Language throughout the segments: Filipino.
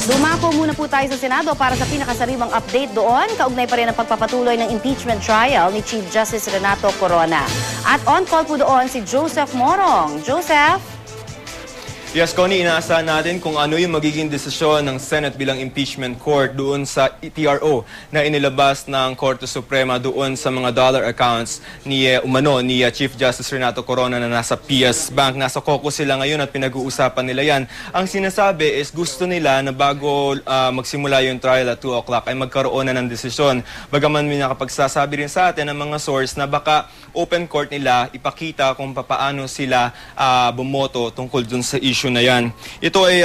Dumako muna po tayo sa Senado para sa pinakasariwang update doon. Kaugnay pa rin ang pagpapatuloy ng impeachment trial ni Chief Justice Renato Corona. At on call po doon si Joseph Morong. Joseph? Yes, Connie, inaasahan natin kung ano yung magiging desisyon ng Senate bilang impeachment court doon sa TRO na inilabas ng Korte Suprema doon sa mga dollar accounts ni Chief Justice Renato Corona na nasa PS Bank. Nasa caucus sila ngayon at pinag-uusapan nila yan. Ang sinasabi is gusto nila na bago magsimula yung trial at 2 o'clock ay magkaroon na ng desisyon. Bagaman may nakapagsasabi rin sa atin ng mga source na baka open court nila ipakita kung paano sila bumoto tungkol dun sa issue na yan. Ito ay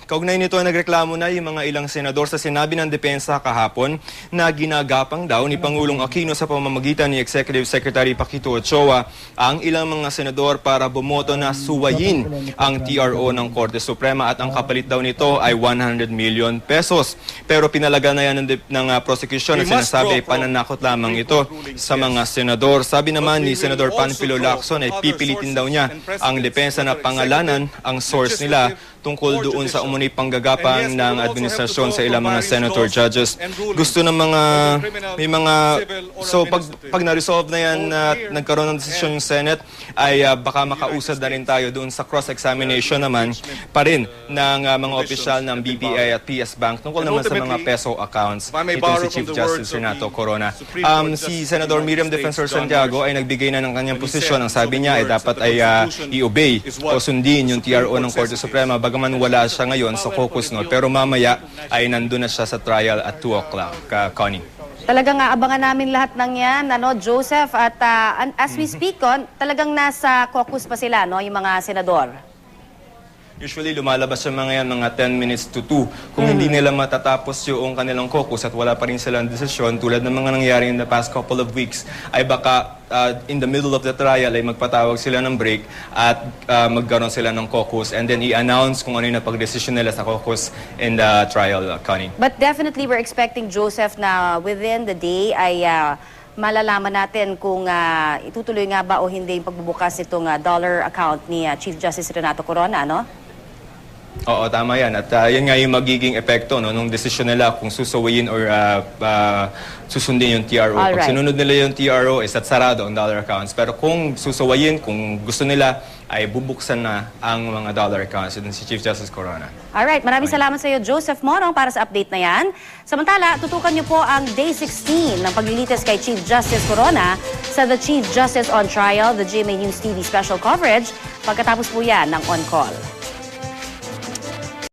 kaugnay nito nagreklamo na yung mga ilang senador sa sinabi ng depensa kahapon na ginagapang daw ni Pangulong Aquino sa pamamagitan ni Executive Secretary Paquito Ochoa ang ilang mga senador para bumoto na suwayin ang TRO ng Korte Suprema at ang kapalit daw nito ay 100 million pesos. Pero pinalaga na yan ng prosecution at sinasabi pananakot lamang ito sa mga senador. Sabi naman ni Senador Panfilo Lacson ay pipilitin daw niya ang depensa na pangalanan ang source nila tungkol doon sa umunoy panggagapang ng administrasyon sa ilang mga senator judges. Gusto ng so pag na-resolve na yan at nagkaroon ng desisyon yung Senate ay baka makausad na rin tayo doon sa cross-examination naman pa rin ng mga opisyal ng BPI at PS Bank tungkol naman sa mga peso accounts itong si Chief Justice Renato Corona. Si Senador Miriam Defensor Santiago ay nagbigay na ng kanyang posisyon. Ang sabi niya ay dapat ay i-obey o sundin yung TRO ng Korte Suprema bagaman wala siya ngayon sa caucus no, pero mamaya ay nandun na siya sa trial at 2 o'clock. Connie. Talagang aabangan namin lahat ng yan, Joseph. At as we speak talagang nasa caucus pa sila, yung mga senador. Usually lumalabas yung mga yan mga 10 minutes to 2. Kung hindi nila matatapos yung kanilang caucus at wala pa rin silang desisyon tulad ng mga nangyari in the past couple of weeks ay baka in the middle of the trial ay magpatawag sila ng break at magkaroon sila ng caucus and then i-announce kung ano yung napag-desisyon nila sa caucus in the trial, Connie. But definitely we're expecting, Joseph, na within the day ay malalaman natin kung itutuloy nga ba o hindi yung pagbubukas itong dollar account ni Chief Justice Renato Corona, no? Oo, tama yan. At yan nga yung magiging epekto nung desisyon nila kung susuwayin or susundin yung TRO. Pag sinunod nila yung TRO, is at sarado ang dollar accounts. Pero kung susuwayin, kung gusto nila, ay bubuksan na ang mga dollar accounts. Ito si Chief Justice Corona. Alright, maraming salamat sa iyo, Joseph Morong, para sa update na yan. Samantala, tutukan niyo po ang Day 16 ng paglilitis kay Chief Justice Corona sa The Chief Justice on Trial, the GMA News TV special coverage. Pagkatapos po yan ng On Call.